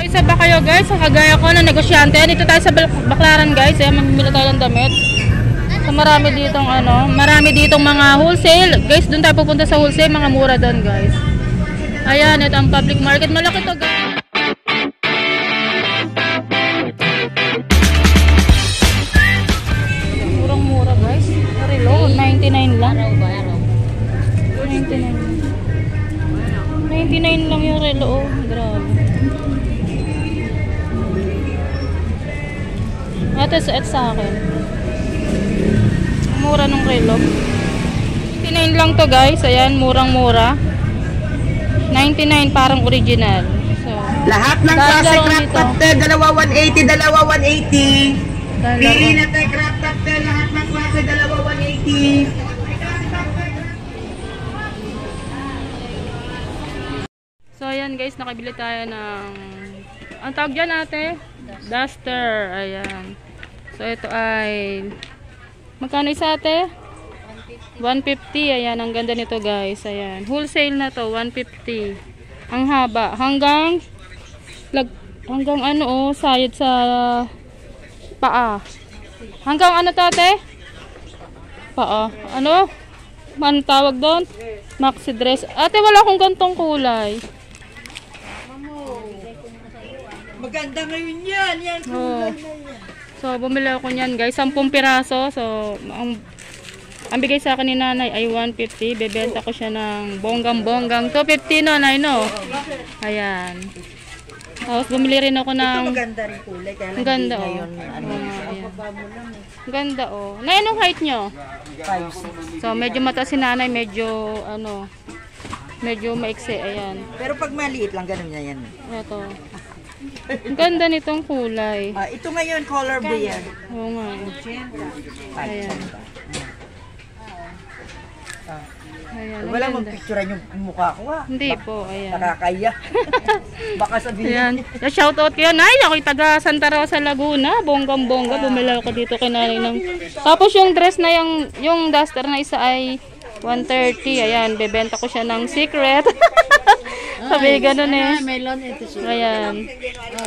Isa ba kayo guys? Ang kagaya ko na negosyante. Dito tayo sa Baclaran guys. Ayan, mamimili tayo ng damit. So marami ditong marami ditong mga wholesale. Guys, doon tayo pupunta sa wholesale. Mga mura doon guys. Ayan, ito ang public market. Malaki to guys. Murang-mura guys. Relo, 99 lang. 99 lang yung relo. Oh, grabe. Ito sa akin. Mura ng relo. 99 lang to guys. Ayan, murang-mura. 99 parang original. So, lahat ng klase crop top tail, dalawa 180, dalawa 180. Pili na tayo crop top tail, lahat ng klase, dalawa 180. So ayan guys, nakabili tayo ng ang tawag dyan ate? Duster. Ayan. So ito ay magkano isa ate? 150. Ayan, ang ganda nito guys. Ayan. Wholesale na to, 150. Ang haba. Hanggang ano oh, sayad sa paa. Hanggang ano to ate? Paa. Ano? Man tawag doon? Maxi dress. Ate, wala akong gantong kulay. Maganda ngayon yan. Yan. Oh. So, bumili ako niyan guys. 10 piraso. So, ang bigay sa akin ni nanay ay 150. Bebenta ko siya ng bonggang-bonggang. 250 no, nanay no? Ayan. Tapos, bumili rin ako ng... Ito maganda rin kulay. Ang ganda oh. Ang ganda oh. Nay, anong height nyo? 5. So, medyo mataas si nanay. Medyo, medyo maiksi. Ayan. Pero pag maliit lang, ganun niya yan. Ito. Ang ganda nitong kulay. Ito ngayon, color blue yan. Oo nga. Ayan. Ayan. Wala mong picturean yung mukha ko ha. Hindi po. Ayan. Nakakaya. Baka sabihin. Ayan. Shoutout kayo. Nay, ako'y taga Santa Rosa, Laguna. Bonggang-bongga. Bumila ako dito kay nanay ng... Tapos yung dress na yung duster na isa ay 130. Ayan. Bebenta ko siya ng secret. Sabi ganun eh. Ayan.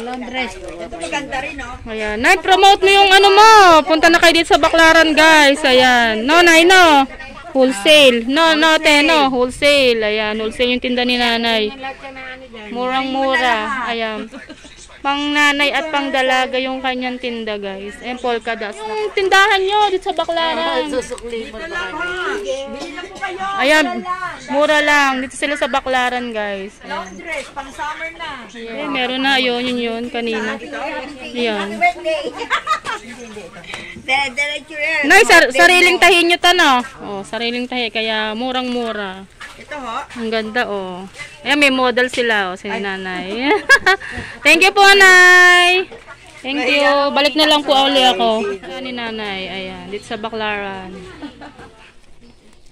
Long dress. Ito maganda rin no? Ayan. Nay, promote mo yung ano mo. Punta na kayo dito sa Baclaran guys. Ayan. No, nay, no. Wholesale. No, te, no. Wholesale. Ayan. Wholesale yung tinda ni nanay. Murang-mura. Ayan. Pang nanay at pang dalaga yung kanyang tinda guys. Ayan, polka dots. Yung tindahan nyo dito sa Baclaran. Ayan, mura lang. Dito sila sa Baclaran guys. Long dress, pang summer na. Eh, meron na. Yun, kanina. Ayan. Nay, sariling tahi nyo to no? Oh, sariling tahi. Kaya murang-mura. Ito ho. Ang ganda oh. Ayan, may model sila oh, si nanay. Thank you po, nay. Thank you. Balik na lang po uli ako. Ayan ni nanay. Ayan, dito sa Baclaran.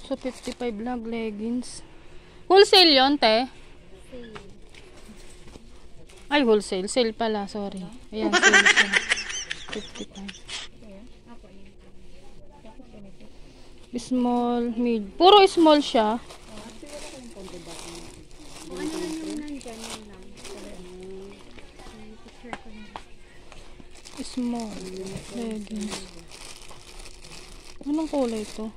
So, 55 lang leggings. Wholesale yun, te? Ay, wholesale. Sale pala, sorry. Ayan, sale siya. 55. Small, mid. Puro small siya. Small leggings. Anong kulay ito?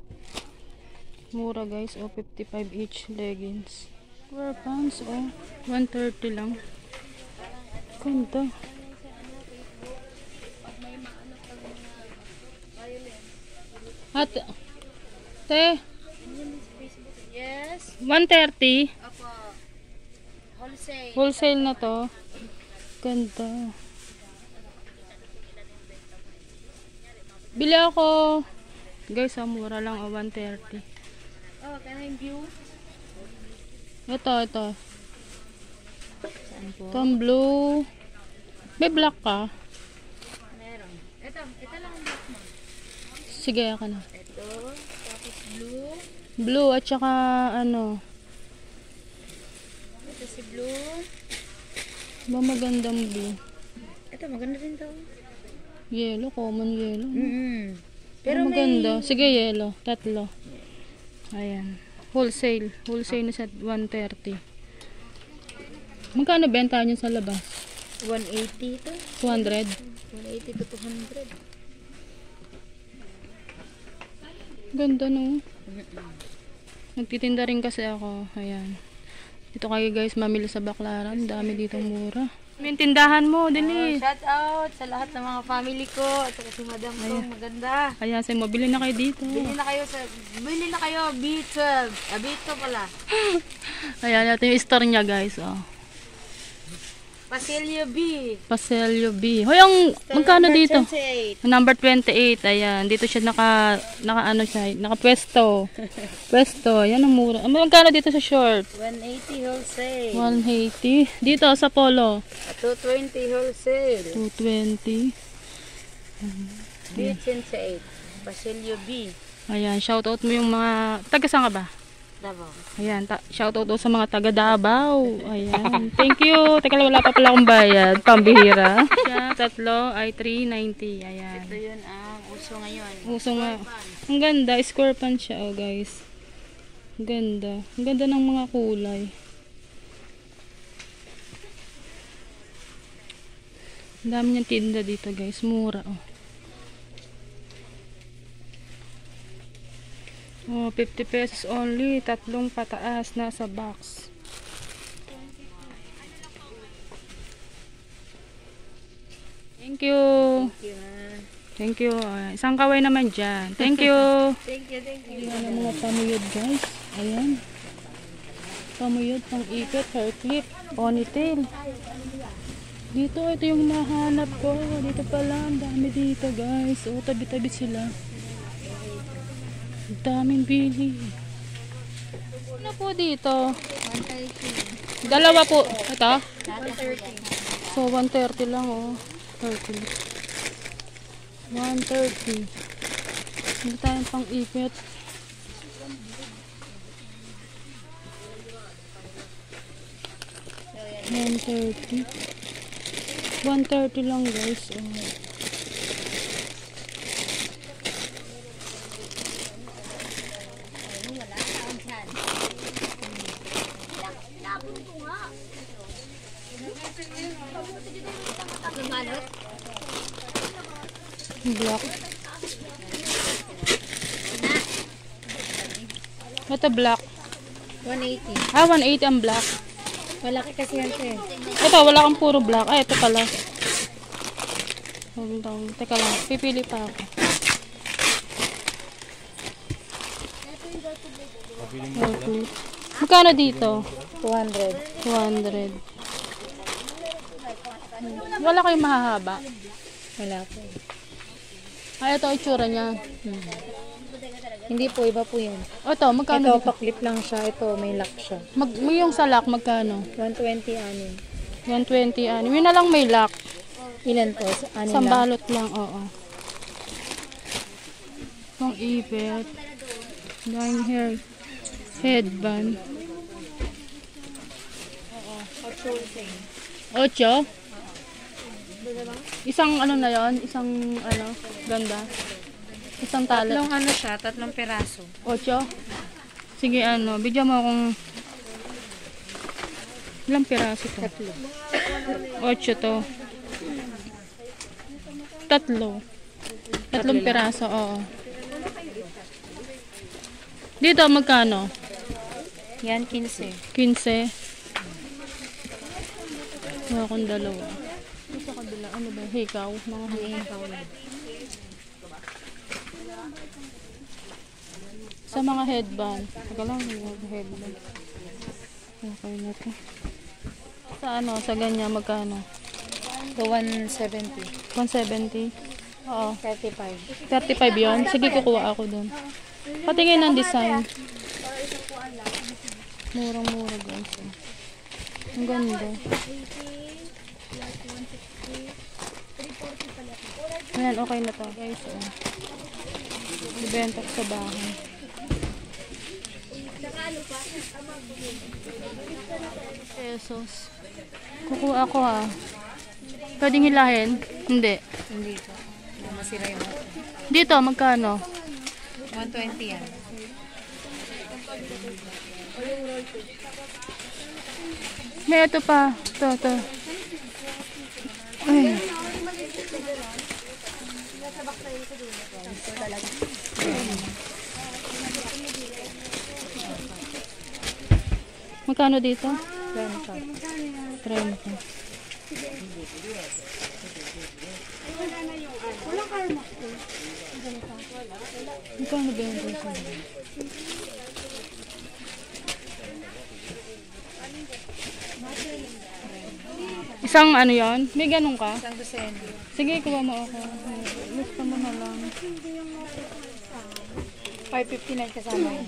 Mura guys. Oh, 55 each leggings. Wear pants. Oh, 130 lang. Ganda. At te, Yes. 130. Opo. Wholesale. Wholesale na to. Ganda. Bili ako. Guys, mura lang. 130. Oh, can I view? Ito. Saan po? Ito ang blue. May black ka? Meron. Ito lang ang black mo. Sige, ako na. Ito, tapos blue. Blue at saka ano. Ito si blue. Ba magandang blue. Ito, maganda din to. Yellow, common yellow. Pero maganda. Sige, yellow. Tatlo. Ayan. Wholesale. Wholesale na sa 130. Magkano benta niyo sa labas? 180 ito. 200. 180 to 200. Ganda no. Nagtitinda rin kasi ako. Ayan. Dito kayo guys, mamili sa Baclaran. Dami dito mura. May tindahan mo, dali. Shout out sa lahat ng mga family ko at saka si madam ko, maganda. Kaya sa mo, bili na kayo dito. Bili na kayo B12. B12 pala. Ayan, ito yung store niya guys. Oh. Pasilio B. Paselyo B. Hoy, ang magkano dito? 28. Number 28. Ayan, dito siya naka ano siya, nakapwesto. Pwesto. Ayan ang mura. Magkano dito sa short? 180 wholesale. 180. Dito sa polo. 220 wholesale. 220. B28. Pasilio B. Ayan, shoutout mo yung mga taga saan ka ba? Davao. Ayan, shoutout sa mga taga Davao. Ayan, thank you. Teka lang, wala pa pala akong bayad. Pambihira. Siya, tatlo ay 390. Ayan. Ito yun ang uso ngayon. Uso nga. Ang ganda, square pan siya, oh guys. Ang ganda. Ang ganda ng mga kulay. Ang dami niyang tinda dito guys. Mura, oh. Oh, 50 pesos only. Tatlong pataas nasa box. Thank you. Thank you. Isang kaway naman dyan. Thank you. Thank you. Ayan ang mga pamuyod guys. Ayan. Pamuyod, pang ipit, hair clip, ponytail. Dito, ito yung nahanap ko. Dito pala, ang dami dito guys. O, tabi-tabi sila. Ang daming bili. Ano po dito? 130. Dalawa po. Ito? 130. So, 130 lang oh. 30. 130. Hindi tayong pang ipit. $130. 130 lang guys. Oh. Black. Ito black. 180. Ah, 180 ang black. Malaki kasi yan siya. Ito, wala kang puro black. Ay, ito pala. Teka lang, pipili pa ako. Okay. Magkano dito? 200. 200. Wala kayong mahahaba. Wala po. Ay, ito itsura niya. Hindi po, iba po yan. Ito, magkano Ito, dito? paklip lang siya. Ito, may lock siya. Yung sa lock, magkano? 120 anin. 120 ano. Yun na lang may lock. Ilan po? Anin lang? Sambalot lang, oo. Pang ipit. Dahil hair. Headband. 8? Isang ano na yon, isang ano, ganda. Isang tali. Tatlong ano siya, tatlong peraso. 8? Sige ano, bigyan mo akong ilang piraso to? 8 to. Tatlong piraso, oo. Dito magkano? Yan, 15. 15. Wala akong dalawa. Sa kabila, ano ba? Hikaw? Mga hikaw. Sa mga headband. Taga lang, mga headband. Okay na to. Sa ano, sa ganyan, magkano? So, 170. 170? Oo. 35. 35 yun? Sige, kukuha ako dun. Patingin ng design. Murang-mura guys. Ang ganda. Ayan, okay na to guys. Ibenta ko sa bahay. Pesos. Kukuha ako ha. Pwedeng hilahin? Hindi. Hindi po. Masira yung Dito, magkano? 120 yan. May ito pa. Ito. Magkano dito? 30. 30. Magkano ba yung presyo? Isang ano yon? May ganun ka? Isang dosena. Sige, kuha mo ako. Gusto mo na lang. 559 kasama yun.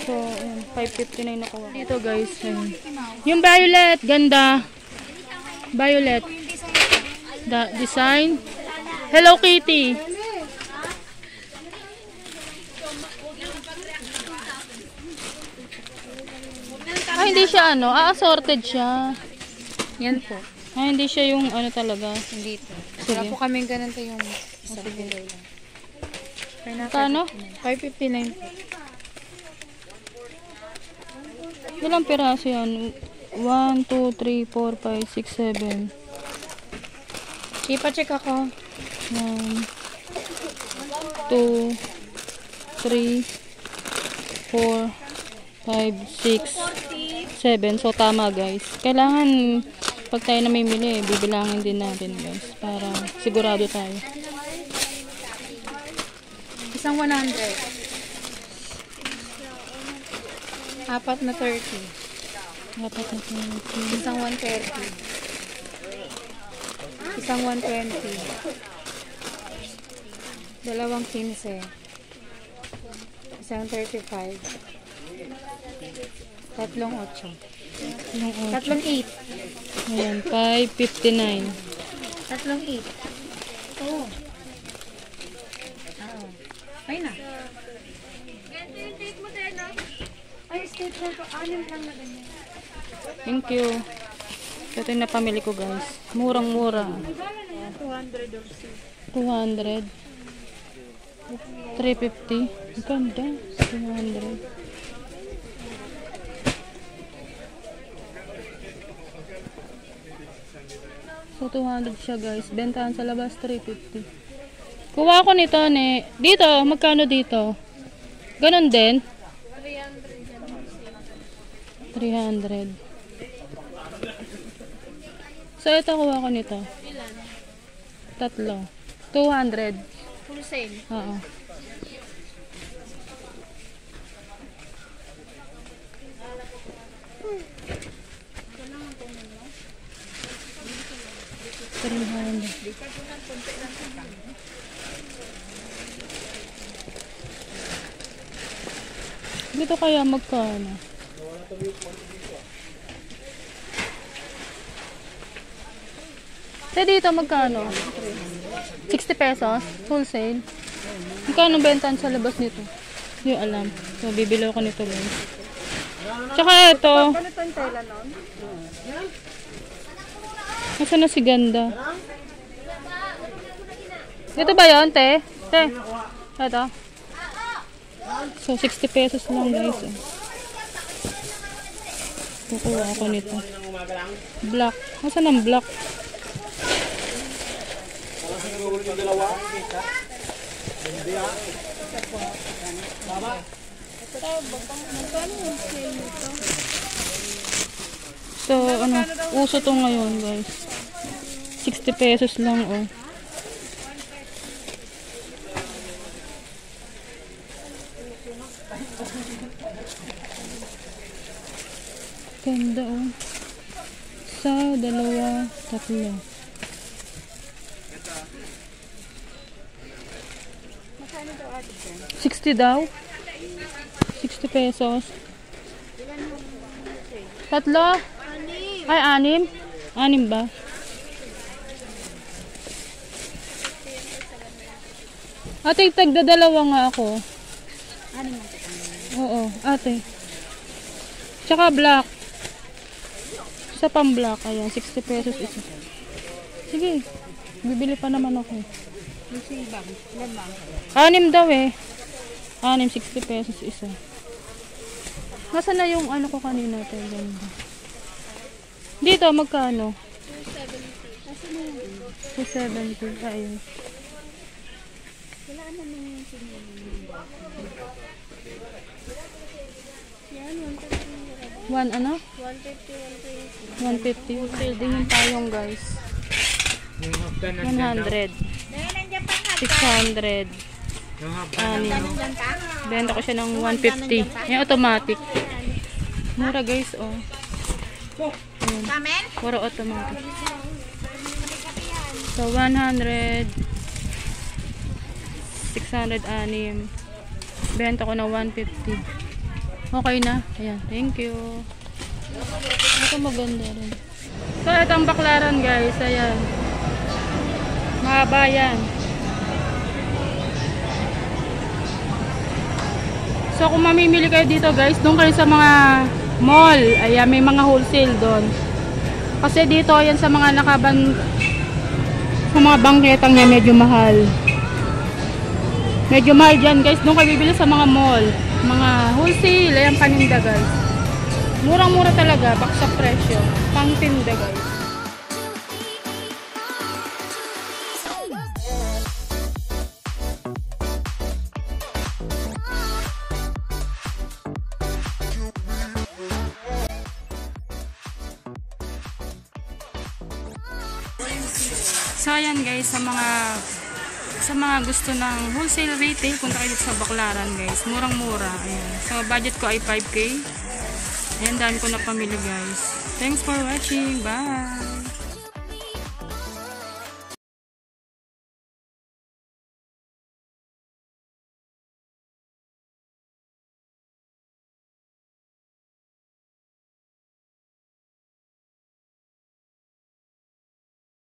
So, ayan, 559 nakuha. Dito guys, ayan. Yung violet, ganda. Violet. Design. Hello Kitty. Ah, hindi siya ano, assorted siya. Yan po. Ah, hindi siya yung ano talaga. Hindi po. Sige. Wala po kaming ganun yung isang bilay lang. Kano? 559 po. Ilang piraso yan? 1, 2, 3, 4, 5, 6, 7. Ipa-check ako. 1, 2, 3, 4, 5, 6, 7. So, tama guys. Kailangan, pag tayo namimili, bibilangin din natin guys. Para sigurado tayo. Isang 100. Apat na 30. Dapat natin. Isang 130. Isang 120. Dalawang 15. Isang 35. Tatlong 8. Yung otso. Tatlong 8. Ayan, 559. Tatlong 8. Oo. Ay na. Ay, stapler ko. 6 lang na ganyan. Thank you. Ito yung napamili ko guys. Murang-mura. 200 or so. 200. 350. Ang ganda. 200. So, 200 siya guys. Bentahan sa labas, 350. Kuha ko nito, ne. Dito, magkano dito? Ganon din? 300. So, ito kuha ko nito. Ilan? Tatlo. 200. Full sale. Oo. Dito kaya magkano? Dito magkano? 60 pesos? Wholesale? Magkano bentahan sa labas nito? Hindi ko alam. So, bibili ako nito guys. Tsaka ito. Nasaan na si Ganda? Ito ba yun, te? Te? Ito? So, 60 pesos lang guys. Kukuha ako nito. Black. Nasaan ang black? So, ano, uso to ngayon guys. 60 pesos lang, oh. Ganda, oh. Isa, dalawa, tatlo. 60 daw? 60 pesos. Tatlo? Ay, 6? 6 ba? Ate, tagdadalawa nga ako. Oo, ate. Tsaka black. Isa pang black. Ayan, 60 pesos isa. Sige, bibili pa naman ako. 6 daw eh. 6, 60 pesos isa. Nasaan na yung ano ko kanina? Ganda. Dito, magkano? 270. Ayun. Wala na nang sinunod. Yan, 1 ano? 150, 150. Wholesale din yung tayong guys. 100. 600. Benta ko siya ng 150. Yung automatic. Mura guys, oh. Ayan. Puro automatic. So, 100. 600 anim. Benta ko ng 150. Okay na. Ayan. Thank you. Ito maganda rin. So, ito ang baklaran guys. Ayan. Mahaba yan. So, kung mamimili kayo dito guys, doon kayo sa mga mall. Ayan, may mga wholesale doon. Kasi dito, ayan sa mga sa mga bangketang na medyo mahal. Medyo mahal dyan guys. Doon kayo bibili sa mga mall. Mga wholesale. Ayan, paninda guys. Murang-mura talaga. Baksa presyo. Pang tinda guys. So ayan guys, sa mga gusto ng wholesale retail, punta kayo dito sa Baklaran guys. Murang-mura. Ayan. So budget ko ay 5K. Ayan, dami ko na pamili guys. Thanks for watching. Bye!